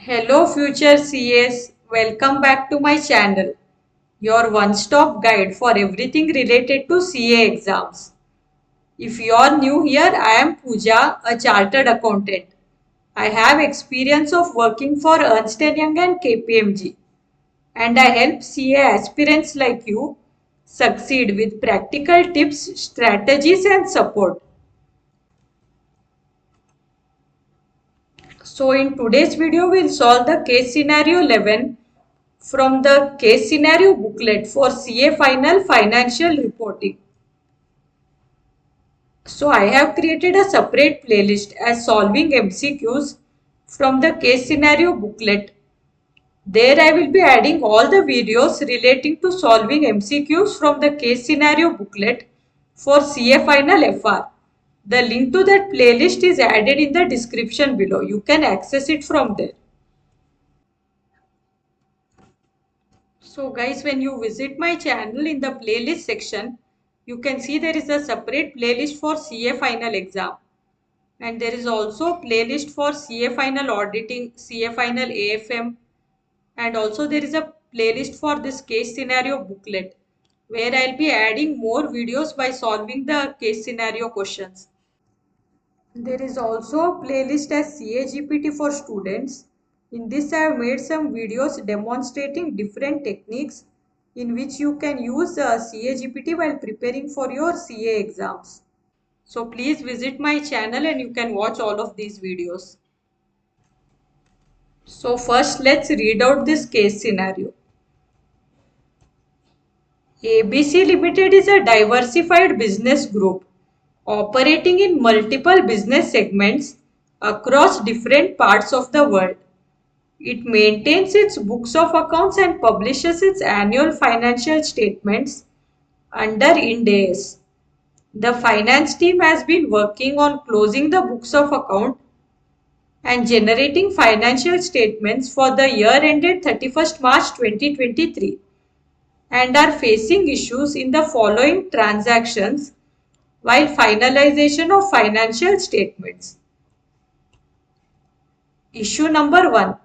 Hello future CAs, welcome back to my channel, your one-stop guide for everything related to CA exams. If you are new here, I am Pooja, a chartered accountant. I have experience of working for Ernst& Young and KPMG, and I help CA aspirants like you succeed with practical tips, strategies and support. So in today's video, we'll solve the case scenario 11 from the case scenario booklet for CA Final Financial Reporting. So I have created a separate playlist as solving MCQs from the case scenario booklet. There I will be adding all the videos relating to solving MCQs from the case scenario booklet for CA Final FR. The link to that playlist is added in the description below. You can access it from there. So guys, when you visit my channel in the playlist section, you can see there is a separate playlist for CA final exam. And there is also playlist for CA final auditing, CA final AFM. And also there is a playlist for this case scenario booklet where I'll be adding more videos by solving the case scenario questions. There is also a playlist as CA GPT for students. In this I have made some videos demonstrating different techniques in which you can use CA GPT while preparing for your CA exams. So please visit my channel and you can watch all of these videos. So first let's read out this case scenario. ABC Limited is a diversified business group operating in multiple business segments across different parts of the world. It maintains its books of accounts and publishes its annual financial statements under Ind AS. The finance team has been working on closing the books of account and generating financial statements for the year ended 31st March 2023 and are facing issues in the following transactions while finalization of financial statements. Issue number 1.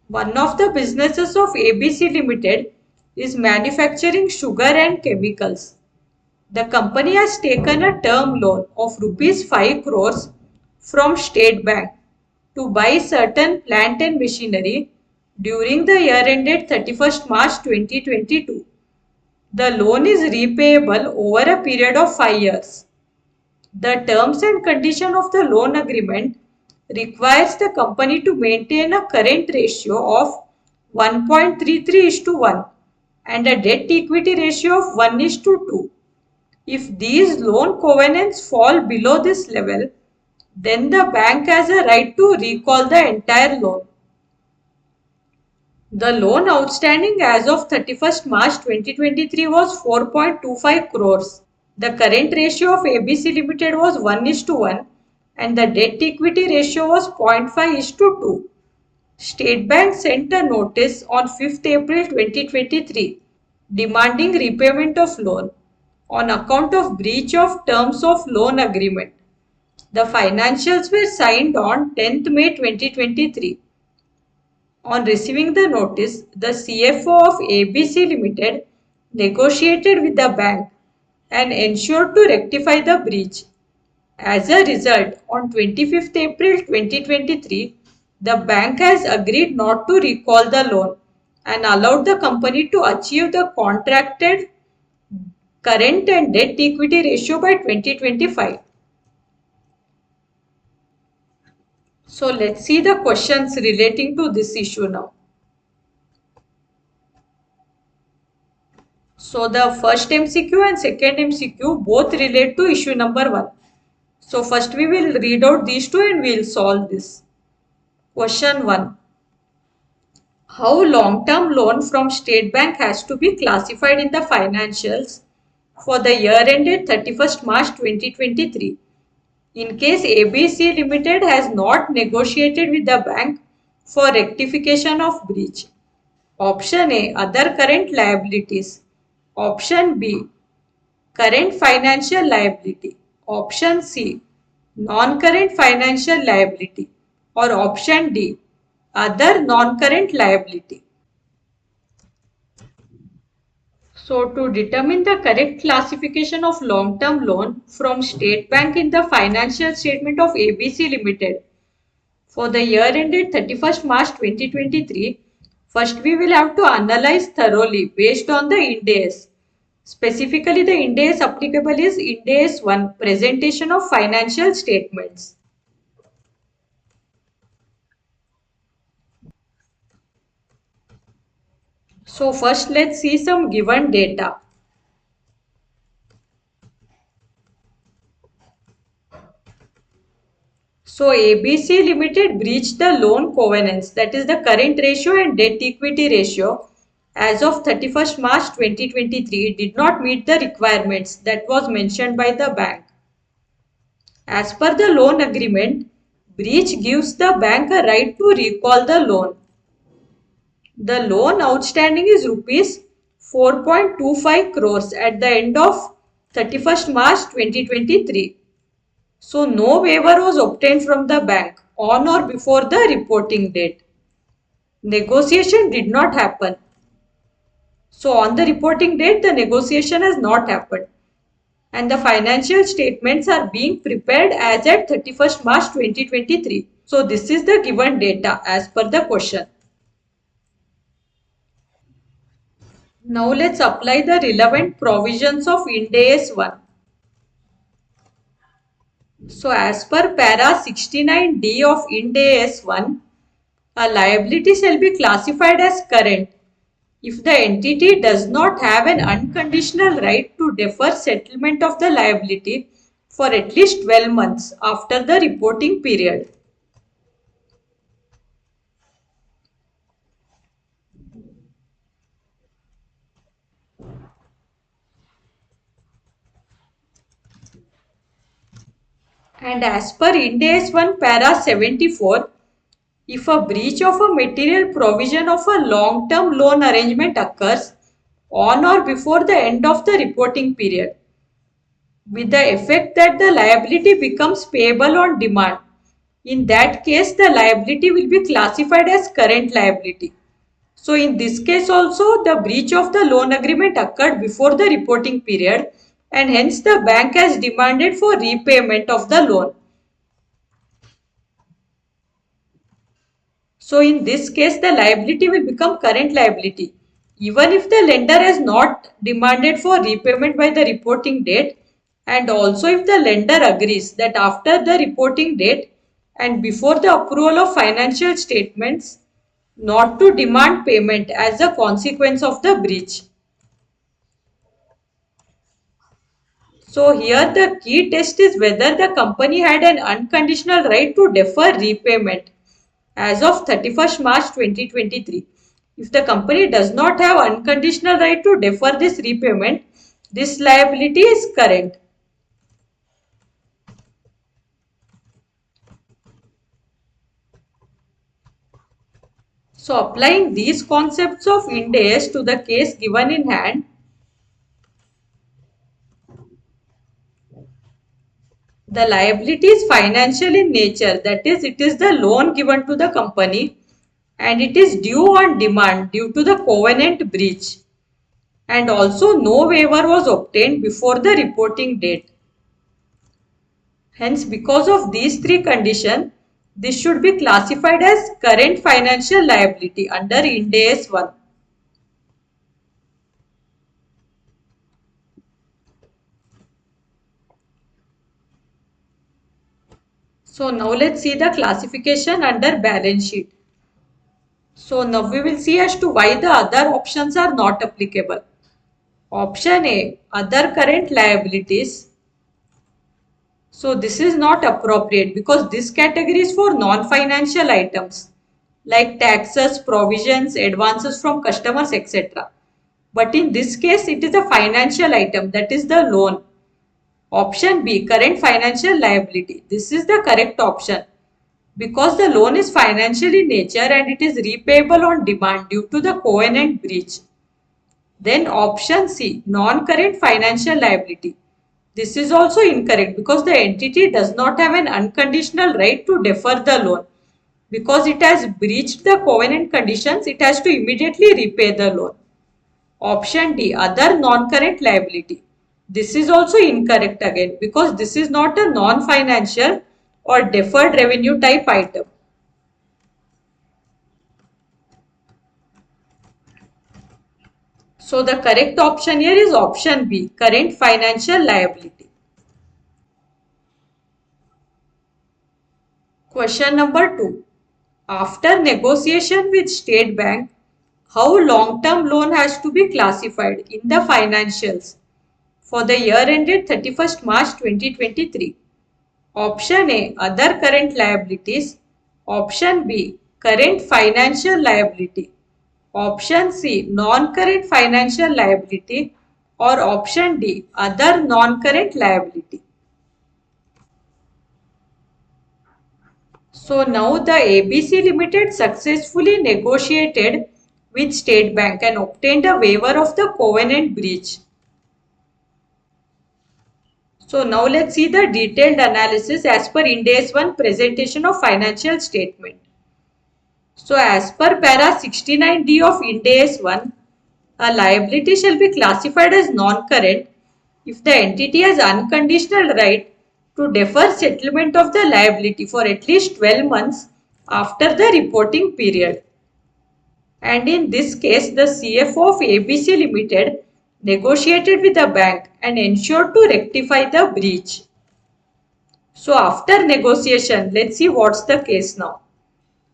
One of the businesses of ABC Limited is manufacturing sugar and chemicals. The company has taken a term loan of rupees 5 crores from State Bank to buy certain plant and machinery during the year ended 31st March 2022. The loan is repayable over a period of 5 years. The terms and condition of the loan agreement requires the company to maintain a current ratio of 1.33:1 and a debt equity ratio of 1:2. If these loan covenants fall below this level, then the bank has a right to recall the entire loan. The loan outstanding as of 31st March 2023 was 4.25 crores. The current ratio of ABC Limited was 1:1 and the debt equity ratio was 0.5:2. State Bank sent a notice on 5th April 2023 demanding repayment of loan on account of breach of terms of loan agreement. The financials were signed on 10th May 2023. On receiving the notice, the CFO of ABC Limited negotiated with the bank and ensured to rectify the breach. As a result, on 25th April 2023, the bank has agreed not to recall the loan and allowed the company to achieve the contracted current and debt equity ratio by 2025. So let's see the questions relating to this issue now. So the first MCQ and second MCQ both relate to issue number 1. So first we will read out these two and we will solve this. Question 1. How long-term loan from State Bank has to be classified in the financials for the year ended 31st March 2023 in case ABC Limited has not negotiated with the bank for rectification of breach? Option A, other current liabilities. Option B, current financial liability. Option C, non-current financial liability. Or option D, other non-current liability. So to determine the correct classification of long-term loan from State Bank in the financial statement of ABC Limited for the year ended 31st March 2023, first we will have to analyze thoroughly based on the Ind AS. Specifically, the Ind AS applicable is Ind AS 1, Presentation of Financial Statements. So first let's see some given data. So ABC Limited breached the loan covenants, that is the current ratio and debt equity ratio, as of 31st March 2023 did not meet the requirements that was mentioned by the bank. As per the loan agreement, breach gives the bank a right to recall the loan. The loan outstanding is rupees 4.25 crores at the end of 31st March 2023. So no waiver was obtained from the bank on or before the reporting date. Negotiation did not happen. So on the reporting date, the negotiation has not happened. And the financial statements are being prepared as at 31st March 2023. So this is the given data as per the question. Now let's apply the relevant provisions of Ind AS 1. So as per para 69D of Ind AS 1, a liability shall be classified as current if the entity does not have an unconditional right to defer settlement of the liability for at least 12 months after the reporting period. And as per Ind AS 1 para 74, if a breach of a material provision of a long-term loan arrangement occurs on or before the end of the reporting period, with the effect that the liability becomes payable on demand, in that case the liability will be classified as current liability. So in this case also the breach of the loan agreement occurred before the reporting period and hence the bank has demanded for repayment of the loan. So in this case, the liability will become current liability. Even if the lender has not demanded for repayment by the reporting date, and also if the lender agrees that after the reporting date and before the approval of financial statements, not to demand payment as a consequence of the breach. So here the key test is whether the company had an unconditional right to defer repayment as of 31st March 2023. If the company does not have unconditional right to defer this repayment, this liability is current. So applying these concepts of Ind AS to the case given in hand, the liability is financial in nature, that is, it is the loan given to the company and it is due on demand due to the covenant breach. And also no waiver was obtained before the reporting date. Hence, because of these three conditions, this should be classified as current financial liability under Ind AS 1. So now let's see the classification under balance sheet. So now we will see as to why the other options are not applicable. Option A, other current liabilities. So this is not appropriate because this category is for non-financial items like taxes, provisions, advances from customers, etc. But in this case, it is a financial item, that is the loan. Option B, current financial liability. This is the correct option because the loan is financial in nature and it is repayable on demand due to the covenant breach. Then option C, non-current financial liability. This is also incorrect because the entity does not have an unconditional right to defer the loan. Because it has breached the covenant conditions, it has to immediately repay the loan. Option D, other non-current liability. This is also incorrect again because this is not a non-financial or deferred revenue type item. So the correct option here is option B, current financial liability. Question number 2. After negotiation with State Bank, how long-term loan has to be classified in the financials for the year ended 31st March 2023? Option A, other current liabilities. Option B, current financial liability. Option C, non-current financial liability. Or option D, other non-current liability. So now the ABC Limited successfully negotiated with State Bank and obtained a waiver of the covenant breach. So now let's see the detailed analysis as per Ind AS 1 presentation of financial statement. So as per para 69D of Ind AS 1, a liability shall be classified as non-current if the entity has unconditional right to defer settlement of the liability for at least 12 months after the reporting period. And in this case, the CFO of ABC Limited negotiated with the bank and ensured to rectify the breach. So after negotiation, let's see what's the case now.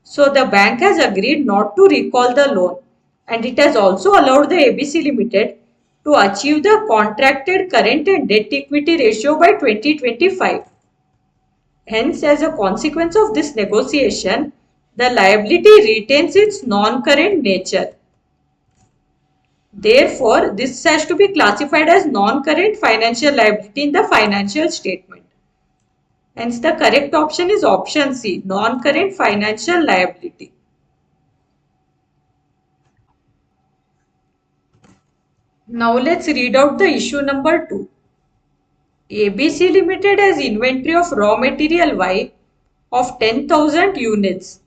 So the bank has agreed not to recall the loan and it has also allowed the ABC Limited to achieve the contracted current and debt equity ratio by 2025. Hence, as a consequence of this negotiation, the liability retains its non-current nature. Therefore, this has to be classified as non-current financial liability in the financial statement. Hence, the correct option is option C, non-current financial liability. Now, let's read out the issue number 2. ABC Limited has inventory of raw material Y of 10,000 units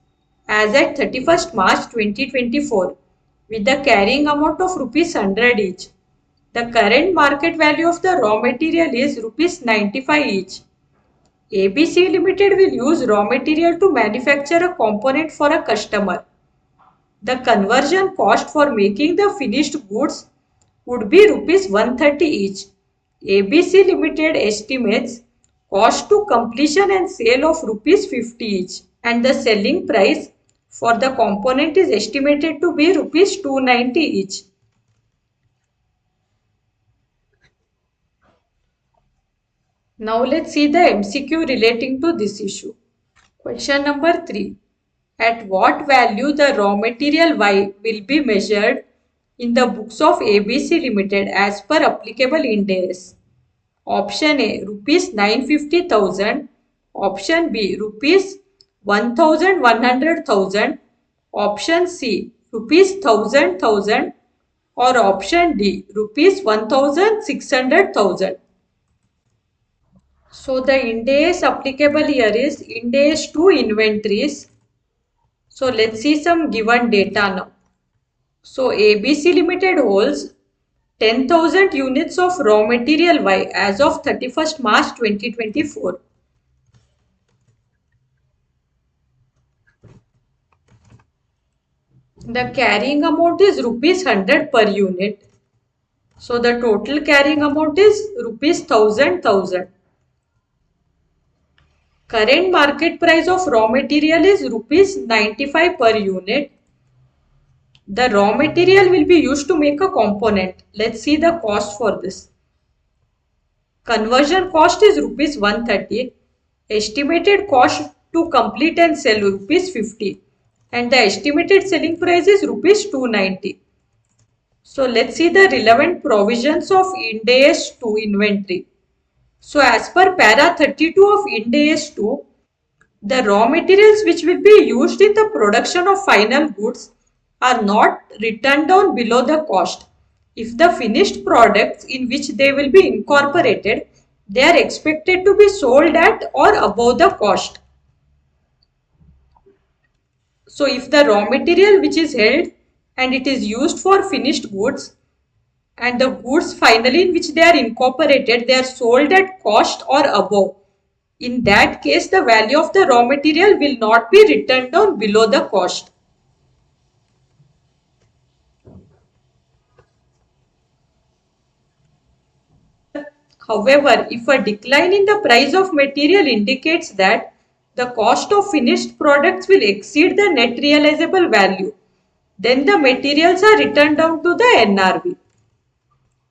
as at 31st March 2024 with the carrying amount of rupees 100 each. The current market value of the raw material is rupees 95 each. ABC Limited will use raw material to manufacture a component for a customer. The conversion cost for making the finished goods would be rupees 130 each. ABC Limited estimates cost to completion and sale of rupees 50 each, and the selling price for the component is estimated to be rupees 290 each. Now let's see the MCQ relating to this issue. Question number 3. At what value the raw material Y will be measured in the books of ABC Limited as per applicable Ind AS? Option A, rupees 950,000. Option B, rupees 1,100,000. Option C, rupees 1,000,000. Or option D, rupees 1,600,000. So the Ind AS applicable here is Ind AS 2 inventories. So let's see some given data now. So ABC Limited holds 10,000 units of raw material Y as of 31st March 2024. The carrying amount is rupees 100 per unit. So the total carrying amount is rupees 1,000. Current market price of raw material is rupees 95 per unit. The raw material will be used to make a component. Let's see the cost for this. Conversion cost is rupees 130. Estimated cost to complete and sell rupees 50. And the estimated selling price is rupees 290. So let's see the relevant provisions of Ind AS 2 inventory. So as per para 32 of Ind AS 2, the raw materials which will be used in the production of final goods are not written down below the cost. If the finished products in which they will be incorporated, they are expected to be sold at or above the cost. So if the raw material which is held and it is used for finished goods, and the goods finally in which they are incorporated, they are sold at cost or above. In that case, the value of the raw material will not be written down below the cost. However, if a decline in the price of material indicates that the cost of finished products will exceed the net realizable value, then the materials are written down to the NRV.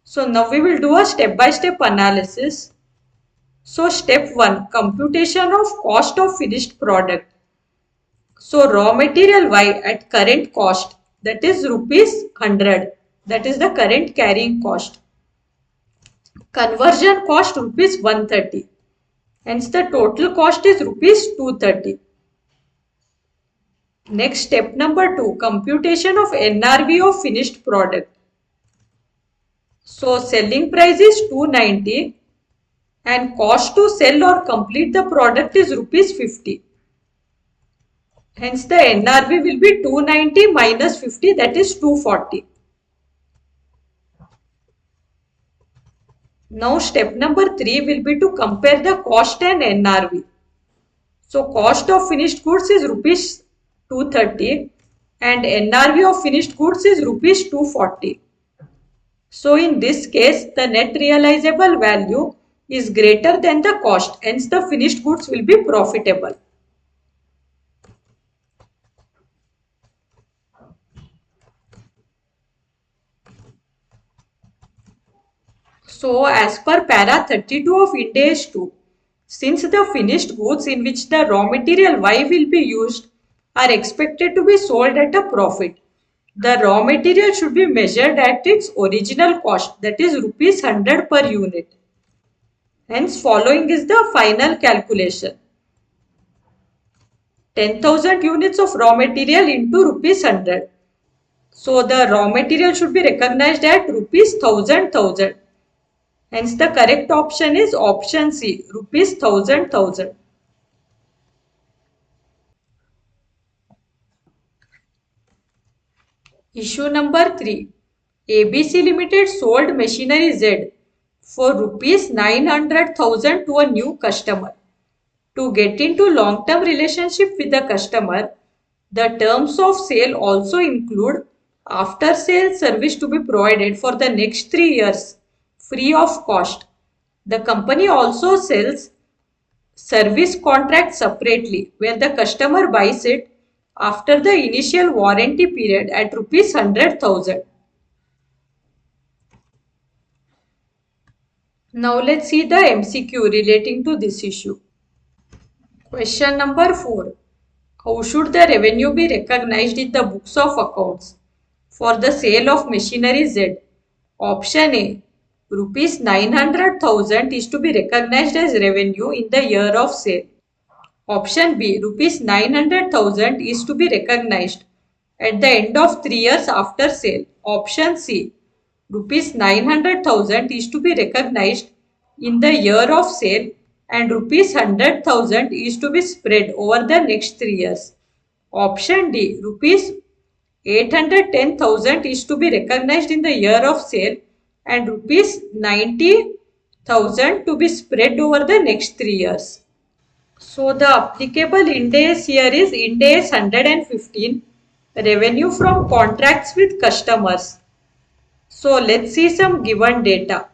So now we will do a step-by-step analysis. So step 1, computation of cost of finished product. So raw material Y at current cost, that is rupees 100, that is the current carrying cost. Conversion cost rupees 130. Hence the total cost is rupees 230. Next step number 2, computation of NRV of finished product. So selling price is 290 and cost to sell or complete the product is rupees 50. Hence the NRV will be 290 minus 50, that is 240. Now step number 3 will be to compare the cost and NRV. So cost of finished goods is rupees 230 and NRV of finished goods is rupees 240. So in this case, the net realizable value is greater than the cost, hence the finished goods will be profitable. So as per para 32 of Ind AS 2, since the finished goods in which the raw material Y will be used are expected to be sold at a profit, the raw material should be measured at its original cost, that is rupees 100 per unit. Hence following is the final calculation. 10,000 units of raw material into rupees 100. So the raw material should be recognized at rupees 1000. Hence the correct option is option C, rupees 1000. Issue number 3. ABC Limited sold machinery Z for rupees 900,000 to a new customer. To get into long-term relationship with the customer, the terms of sale also include after-sale service to be provided for the next 3 years free of cost. The company also sells service contract separately where the customer buys it after the initial warranty period at rupees 100,000. Now let's see the MCQ relating to this issue. Question number 4. How should the revenue be recognized in the books of accounts for the sale of machinery Z? Option A. Rupees 900,000 is to be recognized as revenue in the year of sale. Option B. Rupees 900,000 is to be recognized at the end of 3 years after sale. Option C. Rupees 900,000 is to be recognized in the year of sale and rupees 100,000 is to be spread over the next 3 years. Option D. Rupees 810,000 is to be recognized in the year of sale and rupees 90,000 to be spread over the next 3 years. So the applicable Ind AS here is Ind AS 115, revenue from contracts with customers. So let's see some given data.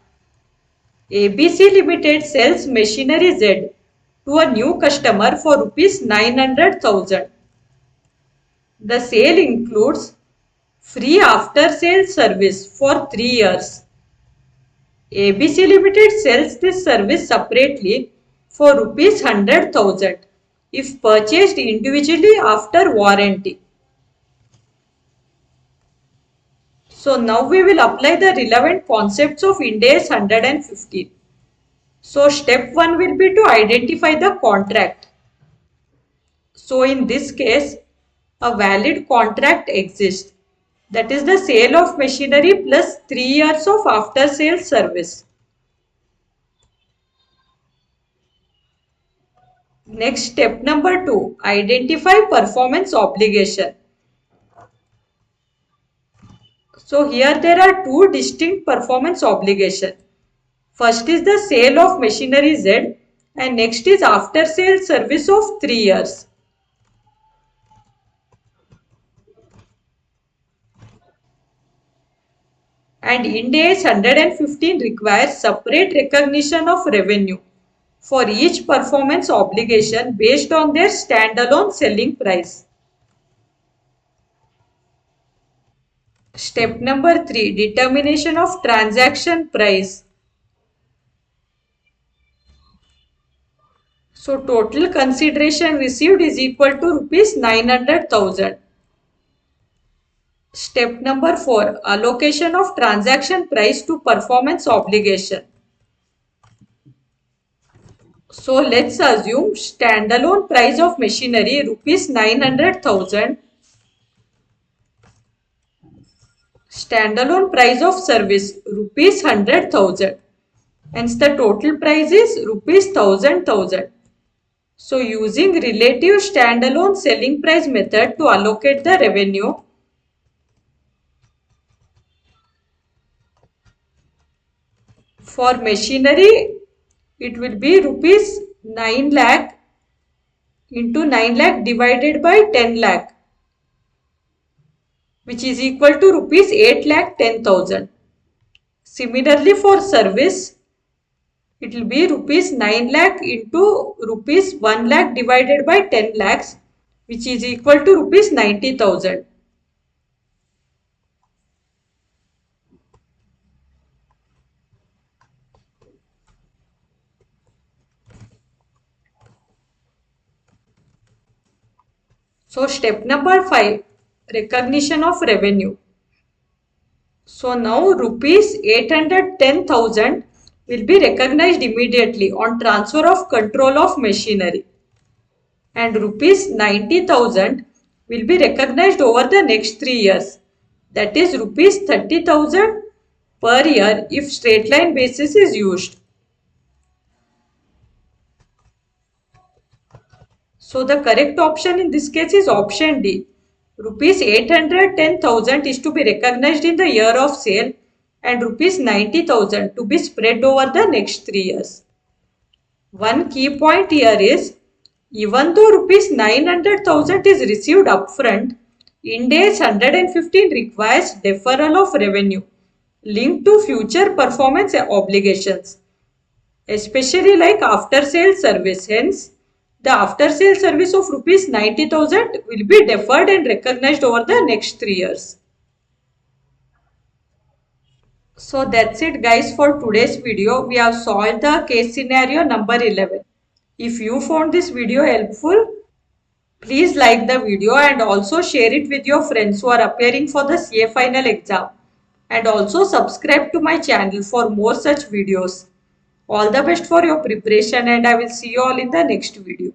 ABC Limited sells machinery Z to a new customer for rupees 900,000. The sale includes free after sales service for 3 years. ABC Limited sells this service separately for rupees 100,000 if purchased individually after warranty. So now we will apply the relevant concepts of Ind AS 115. So step 1 will be to identify the contract. So in this case, a valid contract exists. That is the sale of machinery plus 3 years of after sales service. Next, step number 2, identify performance obligation. So here there are two distinct performance obligation. First is the sale of machinery Z and next is after sale service of 3 years. And Ind AS 115 requires separate recognition of revenue for each performance obligation based on their standalone selling price. Step number 3, determination of transaction price. So total consideration received is equal to rupees 900,000. Step number 4, allocation of transaction price to performance obligation. So let's assume standalone price of machinery rupees 900,000. Standalone price of service rupees 100,000. Hence the total price is rupees 1,000. So using relative standalone selling price method to allocate the revenue, for machinery it will be rupees 9 lakh into 9 lakh divided by 10 lakh, which is equal to rupees 8 lakh 10,000. Similarly for service, it will be rupees 9 lakh into rupees 1 lakh divided by 10 lakhs, which is equal to rupees 90,000. So step number 5, recognition of revenue. So now rupees 810,000 will be recognized immediately on transfer of control of machinery, and rupees 90,000 will be recognized over the next 3 years. That is rupees 30,000 per year if straight line basis is used. So the correct option in this case is option D. Rupees 810,000 is to be recognized in the year of sale and rupees 90,000 to be spread over the next 3 years. One key point here is, even though rupees 900,000 is received upfront, Ind AS 115 requires deferral of revenue linked to future performance obligations, especially like after sale service. Hence, the after sale service of rupees 90,000 will be deferred and recognized over the next 3 years. So that's it guys for today's video. We have solved the case scenario number 11. If you found this video helpful, please like the video and also share it with your friends who are appearing for the CA final exam. And also subscribe to my channel for more such videos. All the best for your preparation and I will see you all in the next video.